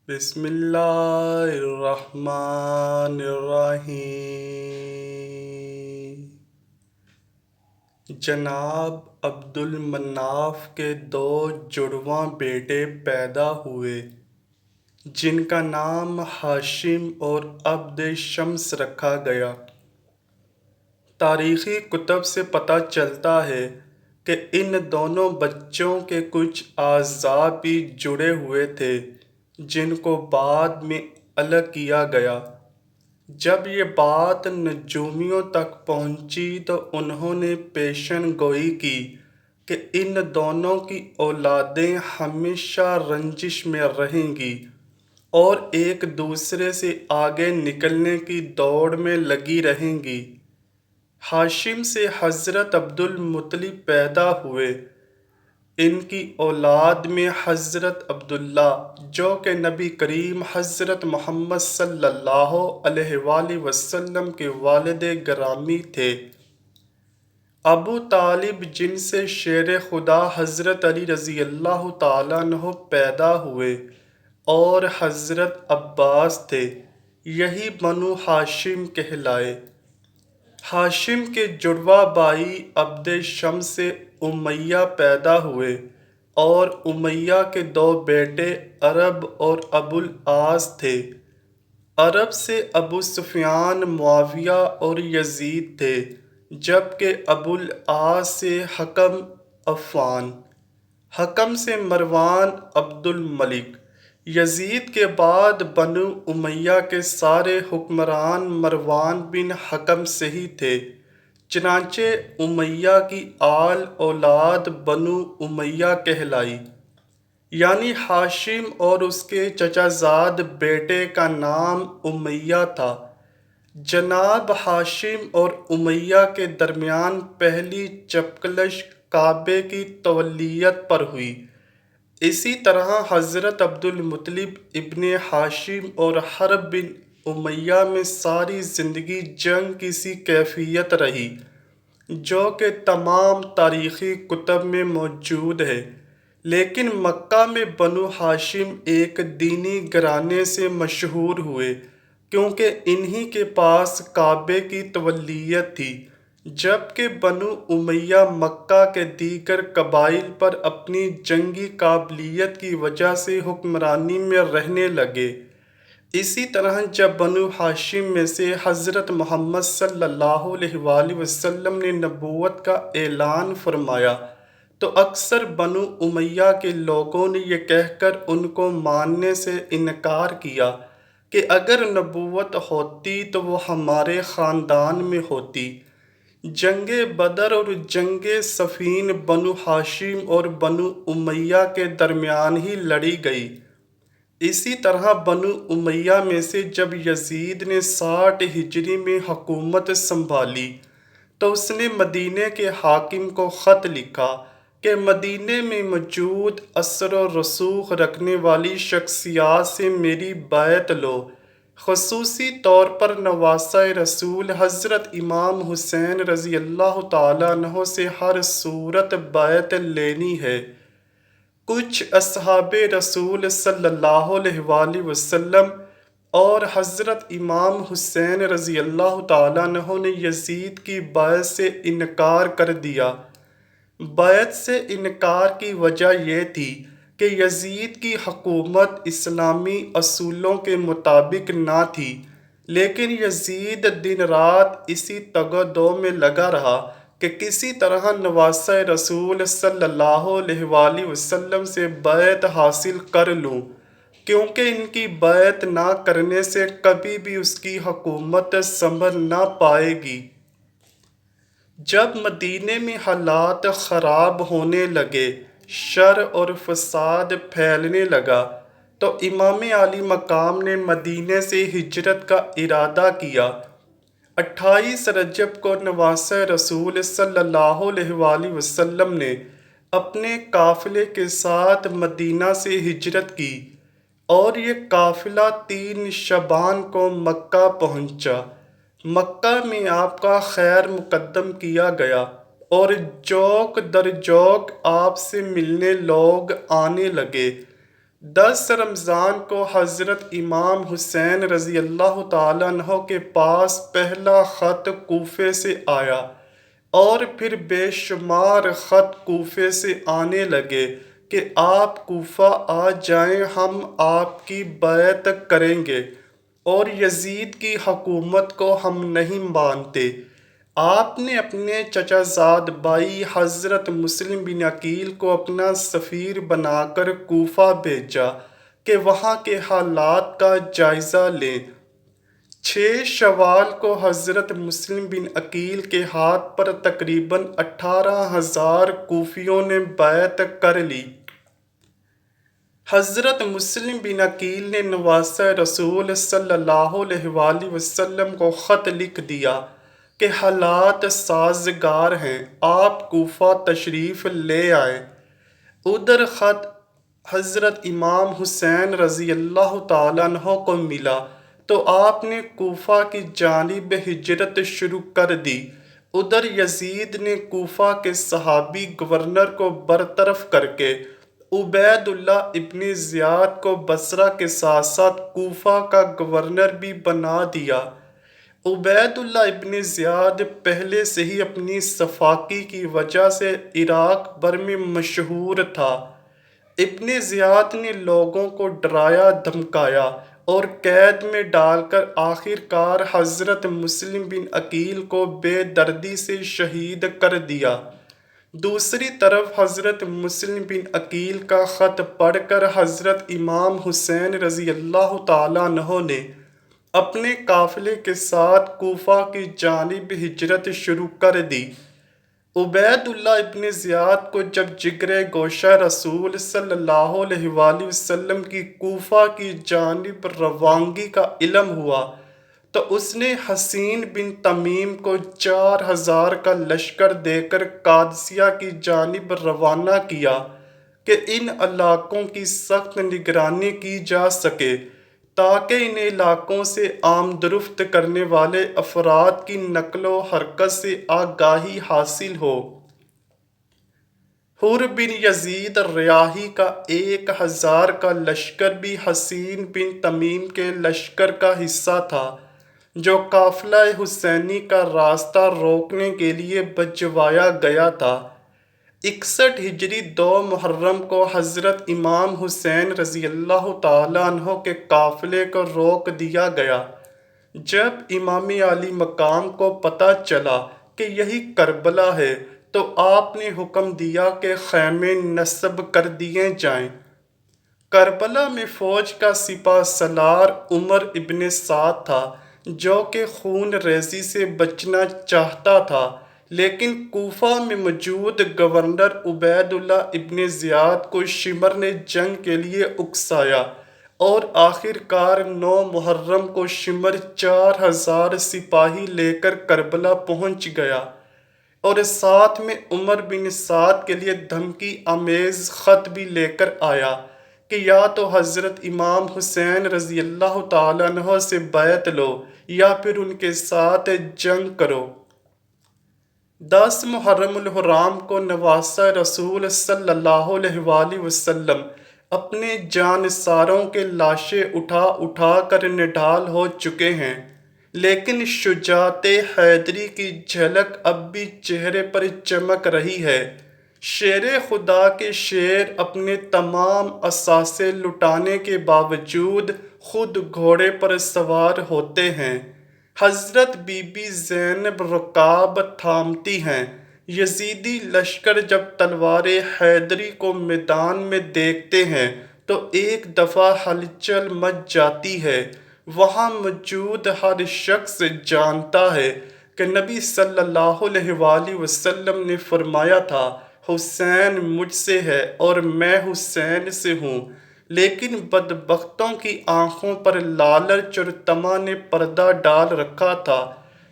بسم اللہ الرحمن الرحیم۔ جناب عبد المناف کے دو جڑواں بیٹے پیدا ہوئے جن کا نام ہاشم اور عبد شمس رکھا گیا۔ تاریخی کتب سے پتہ چلتا ہے کہ ان دونوں بچوں کے کچھ اعضاء بھی جڑے ہوئے تھے جن کو بعد میں الگ کیا گیا۔ جب یہ بات نجومیوں تک پہنچی تو انہوں نے پیشن گوئی کی کہ ان دونوں کی اولادیں ہمیشہ رنجش میں رہیں گی اور ایک دوسرے سے آگے نکلنے کی دوڑ میں لگی رہیں گی۔ ہاشم سے حضرت عبد المطلب پیدا ہوئے۔ ان کی اولاد میں حضرت عبداللہ جو کہ نبی کریم حضرت محمد صلی اللہ علیہ وآلہ وسلم کے والد گرامی تھے، ابو طالب جن سے شیر خدا حضرت علی رضی اللہ تعالیٰ عنہ پیدا ہوئے، اور حضرت عباس تھے، یہی بنو ہاشم کہلائے۔ ہاشم کے جڑواں بھائی عبد شمس سے امیہ پیدا ہوئے اور امیہ کے دو بیٹے عرب اور ابو العاص تھے۔ عرب سے ابو سفیان، معاویہ اور یزید تھے، جبکہ ابو العاص سے حکم، عفان، حکم سے مروان عبد الملک۔ یزید کے بعد بنو امیہ کے سارے حکمران مروان بن حکم سے ہی تھے، چنانچہ امیہ کی آل اولاد بنو امیہ کہلائی۔ یعنی ہاشم اور اس کے چچا زاد بیٹے کا نام امیہ تھا۔ جناب ہاشم اور امیہ کے درمیان پہلی چپقلش کعبے کی تولیت پر ہوئی۔ اسی طرح حضرت عبد المطلب ابن ہاشم اور حرب بن امیہ میں ساری زندگی جنگ کی سی کیفیت رہی جو کہ تمام تاریخی کتب میں موجود ہے، لیکن مکہ میں بنو ہاشم ایک دینی گھرانے سے مشہور ہوئے کیونکہ انہی کے پاس کعبے کی تولیت تھی، جبکہ بنو امیہ مکہ کے دیگر قبائل پر اپنی جنگی قابلیت کی وجہ سے حکمرانی میں رہنے لگے۔ اسی طرح جب بنو ہاشم میں سے حضرت محمد صلی اللہ علیہ وآلہ وسلم نے نبوت کا اعلان فرمایا تو اکثر بنو امیہ کے لوگوں نے یہ کہہ کر ان کو ماننے سے انکار کیا کہ اگر نبوت ہوتی تو وہ ہمارے خاندان میں ہوتی۔ جنگ بدر اور جنگ صفین بنو ہاشم اور بنو امیہ کے درمیان ہی لڑی گئی۔ اسی طرح بنو امیہ میں سے جب یزید نے 60 ہجری میں حکومت سنبھالی تو اس نے مدینے کے حاکم کو خط لکھا کہ مدینے میں موجود اثر و رسوخ رکھنے والی شخصیات سے میری بیعت لو، خصوصی طور پر نواسۂ رسول حضرت امام حسین رضی اللہ تعالیٰ عنہ سے ہر صورت بیعت لینی ہے۔ کچھ اصحاب رسول صلی اللہ علیہ وآلہ وسلم اور حضرت امام حسین رضی اللہ تعالیٰ عنہ نے یزید کی بیعت سے انکار کر دیا۔ بیعت سے انکار کی وجہ یہ تھی کہ یزید کی حکومت اسلامی اصولوں کے مطابق نہ تھی، لیکن یزید دن رات اسی تگ و دو میں لگا رہا کہ کسی طرح نواسۂ رسول صلی اللہ علیہ وآلہ وسلم سے بیعت حاصل کر لوں، کیونکہ ان کی بیعت نہ کرنے سے کبھی بھی اس کی حکومت سنبھل نہ پائے گی۔ جب مدینے میں حالات خراب ہونے لگے، شر اور فساد پھیلنے لگا تو امام عالی مقام نے مدینے سے ہجرت کا ارادہ کیا۔ 28 رجب کو نواسۂ رسول صلی اللہ علیہ وآلہ وسلم نے اپنے قافلے کے ساتھ مدینہ سے ہجرت کی اور یہ قافلہ 3 شعبان کو مکہ پہنچا۔ مکہ میں آپ کا خیر مقدم کیا گیا اور جوک در جوک آپ سے ملنے لوگ آنے لگے۔ 10 رمضان کو حضرت امام حسین رضی اللہ تعالیٰ عنہ کے پاس پہلا خط کوفے سے آیا اور پھر بے شمار خط کوفے سے آنے لگے کہ آپ کوفہ آ جائیں، ہم آپ کی بیعت کریں گے اور یزید کی حکومت کو ہم نہیں مانتے۔ آپ نے اپنے چچا زاد بھائی حضرت مسلم بن عقیل کو اپنا سفیر بنا کر کوفہ بھیجا کہ وہاں کے حالات کا جائزہ لیں۔ 6 شوال کو حضرت مسلم بن عقیل کے ہاتھ پر تقریباً 18,000 کوفیوں نے بیعت کر لی۔ حضرت مسلم بن عقیل نے نواسہ رسول صلی اللہ علیہ وآلہ وسلم کو خط لکھ دیا کہ حالات سازگار ہیں، آپ کوفہ تشریف لے آئیں۔ ادھر خط حضرت امام حسین رضی اللہ تعالیٰ عنہ کو ملا تو آپ نے کوفہ کی جانب ہجرت شروع کر دی۔ ادھر یزید نے کوفہ کے صحابی گورنر کو برطرف کر کے عبید اللہ ابن زیاد کو بصرہ کے ساتھ ساتھ کوفہ کا گورنر بھی بنا دیا۔ عبید اللہ ابن زیاد پہلے سے ہی اپنی صفاقی کی وجہ سے عراق بھر میں مشہور تھا۔ ابن زیاد نے لوگوں کو ڈرایا دھمکایا اور قید میں ڈال کر آخر کار حضرت مسلم بن عقیل کو بے دردی سے شہید کر دیا۔ دوسری طرف حضرت مسلم بن عقیل کا خط پڑھ کر حضرت امام حسین رضی اللہ تعالیٰ عنہ نے اپنے قافلے کے ساتھ کوفہ کی جانب ہجرت شروع کر دی۔ عبید اللہ ابن زیاد کو جب جگر گوشہ رسول صلی اللہ علیہ وآلہ وسلم کی کوفہ کی جانب روانگی کا علم ہوا تو اس نے حسین بن تمیم کو 4,000 کا لشکر دے کر قادسیہ کی جانب روانہ کیا کہ ان علاقوں کی سخت نگرانی کی جا سکے تاکہ ان علاقوں سے آمد رفت کرنے والے افراد کی نقل و حرکت سے آگاہی حاصل ہو۔ حر بن یزید ریاحی کا 1,000 کا لشکر بھی حسین بن تمیم کے لشکر کا حصہ تھا جو قافلہ حسینی کا راستہ روکنے کے لیے بھجوایا گیا تھا۔ 61 ہجری 2 محرم کو حضرت امام حسین رضی اللہ تعالیٰ عنہ کے قافلے کو روک دیا گیا۔ جب امام عالی مقام کو پتہ چلا کہ یہی کربلا ہے تو آپ نے حکم دیا کہ خیمے نصب کر دیے جائیں۔ کربلا میں فوج کا سپہ سالار عمر ابن سعد تھا جو کہ خون ریزی سے بچنا چاہتا تھا، لیکن کوفہ میں موجود گورنر عبید اللہ ابن زیاد کو شمر نے جنگ کے لیے اکسایا اور آخر کار 9 محرم کو شمر 4,000 سپاہی لے کر کربلا پہنچ گیا اور ساتھ میں عمر بن سعد کے لیے دھمکی آمیز خط بھی لے کر آیا کہ یا تو حضرت امام حسین رضی اللہ تعالیٰ عنہ سے بیعت لو یا پھر ان کے ساتھ جنگ کرو۔ 10 محرم الحرام کو نواسہ رسول صلی اللہ علیہ وآلہ وسلم اپنے جانثاروں کے لاشیں اٹھا اٹھا کر نڈھال ہو چکے ہیں، لیکن شجاعت حیدری کی جھلک اب بھی چہرے پر چمک رہی ہے۔ شیر خدا کے شیر اپنے تمام اثاثے لٹانے کے باوجود خود گھوڑے پر سوار ہوتے ہیں۔ حضرت بی بی زینب رکاب تھامتی ہیں۔ یزیدی لشکر جب تلوار حیدری کو میدان میں دیکھتے ہیں تو ایک دفعہ ہلچل مچ جاتی ہے۔ وہاں موجود ہر شخص جانتا ہے کہ نبی صلی اللہ علیہ وآلہ وسلم نے فرمایا تھا حسین مجھ سے ہے اور میں حسین سے ہوں، لیکن بدبختوں کی آنکھوں پر لالچ اور طمع نے پردہ ڈال رکھا تھا۔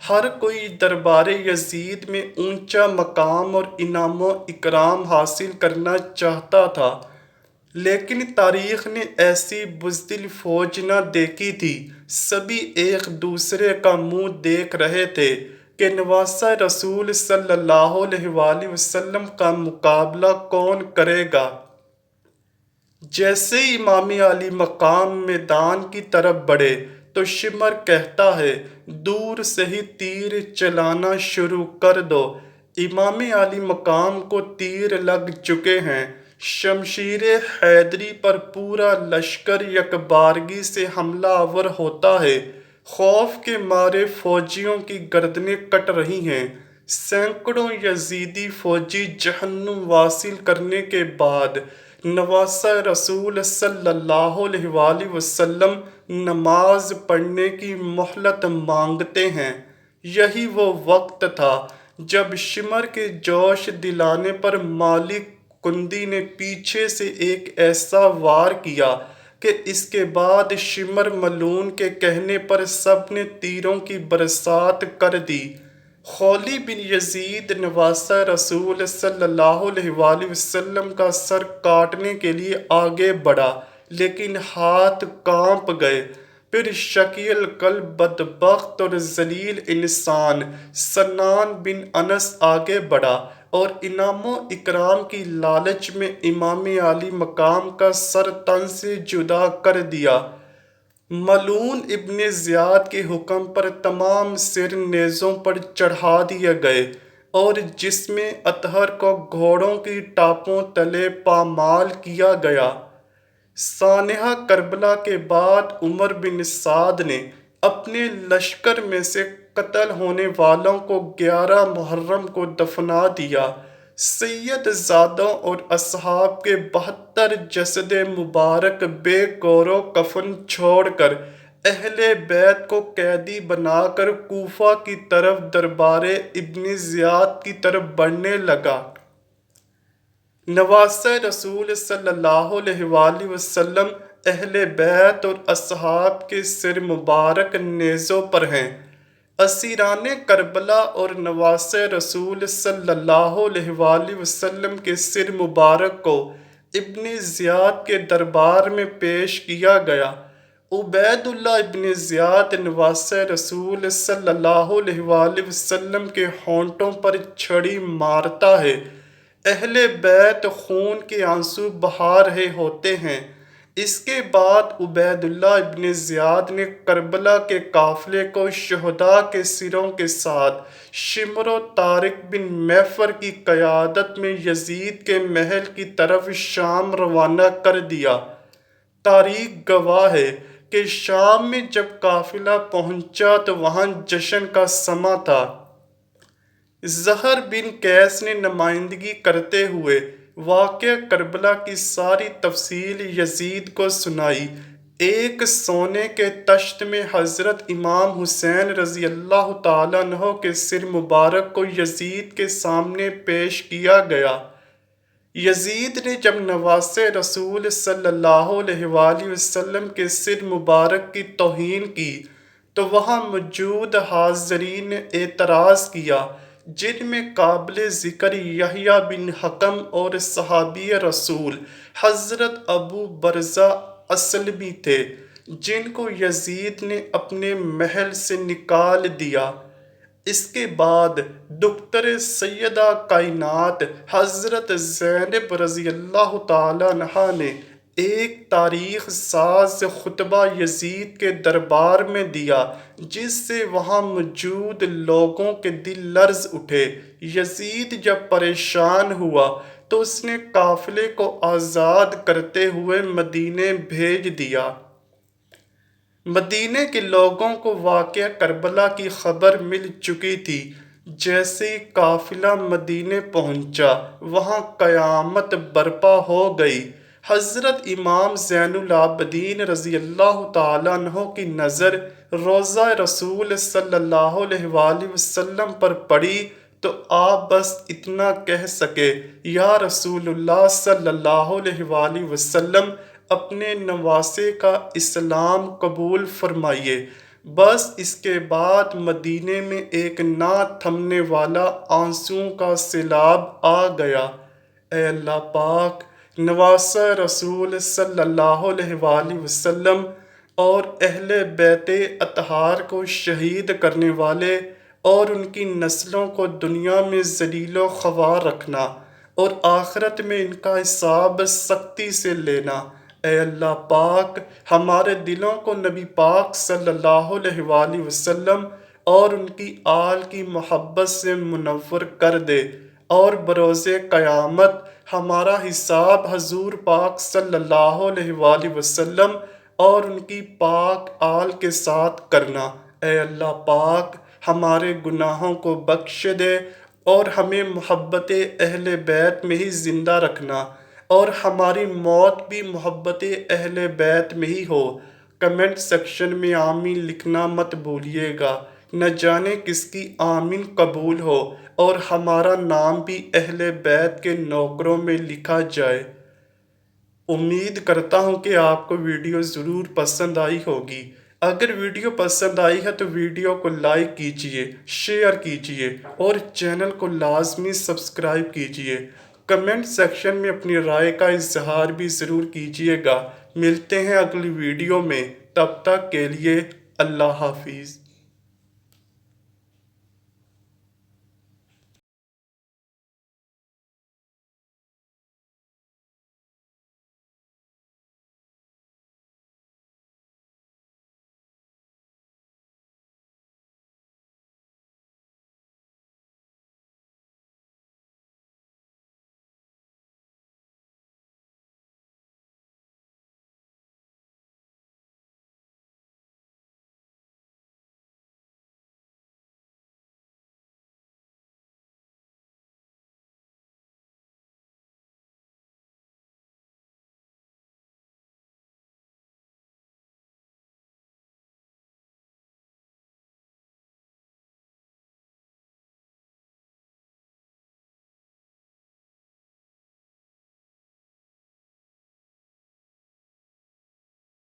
ہر کوئی دربار یزید میں اونچا مقام اور انعام و اکرام حاصل کرنا چاہتا تھا، لیکن تاریخ نے ایسی بزدل فوج نہ دیکھی تھی۔ سبھی ایک دوسرے کا منہ دیکھ رہے تھے کہ نواسہ رسول صلی اللہ علیہ وآلہ وسلم کا مقابلہ کون کرے گا۔ جیسے امام علی مقام میدان کی طرف بڑھے تو شمر کہتا ہے دور سے ہی تیر چلانا شروع کر دو۔ امام علی مقام کو تیر لگ چکے ہیں۔ شمشیر حیدری پر پورا لشکر یکبارگی سے حملہ آور ہوتا ہے۔ خوف کے مارے فوجیوں کی گردنیں کٹ رہی ہیں۔ سینکڑوں یزیدی فوجی جہنم واصل کرنے کے بعد نواسہ رسول صلی اللہ علیہ وآلہ وسلم نماز پڑھنے کی مہلت مانگتے ہیں۔ یہی وہ وقت تھا جب شمر کے جوش دلانے پر مالک کندی نے پیچھے سے ایک ایسا وار کیا کہ اس کے بعد شمر ملعون کے کہنے پر سب نے تیروں کی برسات کر دی۔ خولی بن یزید نواسہ رسول صلی اللہ علیہ وآلہ وسلم کا سر کاٹنے کے لیے آگے بڑھا، لیکن ہاتھ کانپ گئے۔ پھر شقی القلب بدبخت اور ذلیل انسان سنان بن انس آگے بڑھا اور انعام و اکرام کی لالچ میں امام علی مقام کا سر تن سے جدا کر دیا۔ ملعون ابن زیاد کے حکم پر تمام سر نیزوں پر چڑھا دیے گئے اور جسم اطہر کو گھوڑوں کی ٹاپوں تلے پامال کیا گیا۔ سانحہ کربلا کے بعد عمر بن سعد نے اپنے لشکر میں سے قتل ہونے والوں کو 11 محرم کو دفنا دیا۔ سید زادوں اور اصحاب کے 72 جسد مبارک بے گور و کفن چھوڑ کر اہل بیت کو قیدی بنا کر کوفہ کی طرف دربار ابن زیاد کی طرف بڑھنے لگا۔ نواسہ رسول صلی اللہ علیہ وآلہ وسلم اہل بیت اور اصحاب کے سر مبارک نیزوں پر ہیں۔ اسیران کربلا اور نواسہ رسول صلی اللہ علیہ وآلہ وسلم کے سر مبارک کو ابن زیاد کے دربار میں پیش کیا گیا۔ عبید اللہ ابن زیاد نواسہ رسول صلی اللہ علیہ وآلہ وسلم کے ہونٹوں پر چھڑی مارتا ہے۔ اہل بیت خون کے آنسو بہا رہے ہوتے ہیں۔ اس کے بعد عبید اللہ ابن زیاد نے کربلا کے قافلے کو شہداء کے سروں کے ساتھ شمر و طارق بن میفر کی قیادت میں یزید کے محل کی طرف شام روانہ کر دیا۔ تاریخ گواہ ہے کہ شام میں جب قافلہ پہنچا تو وہاں جشن کا سماں تھا۔ زہر بن قیس نے نمائندگی کرتے ہوئے واقعہ کربلا کی ساری تفصیل یزید کو سنائی۔ ایک سونے کے طشت میں حضرت امام حسین رضی اللہ تعالیٰ عنہ کے سر مبارک کو یزید کے سامنے پیش کیا گیا۔ یزید نے جب نواسہ رسول صلی اللہ علیہ وآلہ وسلم کے سر مبارک کی توہین کی تو وہاں موجود حاضرین نے اعتراض کیا، جن میں قابل ذکر یحییٰ بن حکم اور صحابی رسول حضرت ابو برزہ اسلمی تھے، جن کو یزید نے اپنے محل سے نکال دیا۔ اس کے بعد دختر سیدہ کائنات حضرت زینب رضی اللہ تعالیٰ عنہا نے ایک تاریخ ساز خطبہ یزید کے دربار میں دیا، جس سے وہاں موجود لوگوں کے دل لرز اٹھے۔ یزید جب پریشان ہوا تو اس نے قافلے کو آزاد کرتے ہوئے مدینے بھیج دیا۔ مدینے کے لوگوں کو واقعہ کربلا کی خبر مل چکی تھی۔ جیسے ہی قافلہ مدینے پہنچا، وہاں قیامت برپا ہو گئی۔ حضرت امام زین العابدین رضی اللہ تعالیٰ عنہ کی نظر روضہ رسول صلی اللہ علیہ وآلہ وسلم پر پڑی تو آپ بس اتنا کہہ سکے، یا رسول اللہ صلی اللہ علیہ وآلہ وسلم، اپنے نواسے کا اسلام قبول فرمائیے۔ بس اس کے بعد مدینے میں ایک نہ تھمنے والا آنسوؤں کا سیلاب آ گیا۔ اے اللہ پاک، نواسہ رسول صلی اللہ علیہ وآلہ وسلم اور اہل بیت اطہار کو شہید کرنے والے اور ان کی نسلوں کو دنیا میں ذلیل و خوار رکھنا اور آخرت میں ان کا حساب سختی سے لینا۔ اے اللہ پاک، ہمارے دلوں کو نبی پاک صلی اللہ علیہ وآلہ وسلم اور ان کی آل کی محبت سے منور کر دے، اور بروز قیامت ہمارا حساب حضور پاک صلی اللہ علیہ وآلہ وسلم اور ان کی پاک آل کے ساتھ کرنا۔ اے اللہ پاک، ہمارے گناہوں کو بخش دے اور ہمیں محبت اہل بیت میں ہی زندہ رکھنا، اور ہماری موت بھی محبت اہل بیت میں ہی ہو۔ کمنٹ سیکشن میں آمین لکھنا مت بھولیے گا، نہ جانے کس کی آمین قبول ہو اور ہمارا نام بھی اہل بیت کے نوکروں میں لکھا جائے۔ امید کرتا ہوں کہ آپ کو ویڈیو ضرور پسند آئی ہوگی۔ اگر ویڈیو پسند آئی ہے تو ویڈیو کو لائک کیجئے، شیئر کیجئے اور چینل کو لازمی سبسکرائب کیجئے۔ کمنٹ سیکشن میں اپنی رائے کا اظہار بھی ضرور کیجئے گا۔ ملتے ہیں اگلی ویڈیو میں، تب تک کے لیے اللہ حافظ۔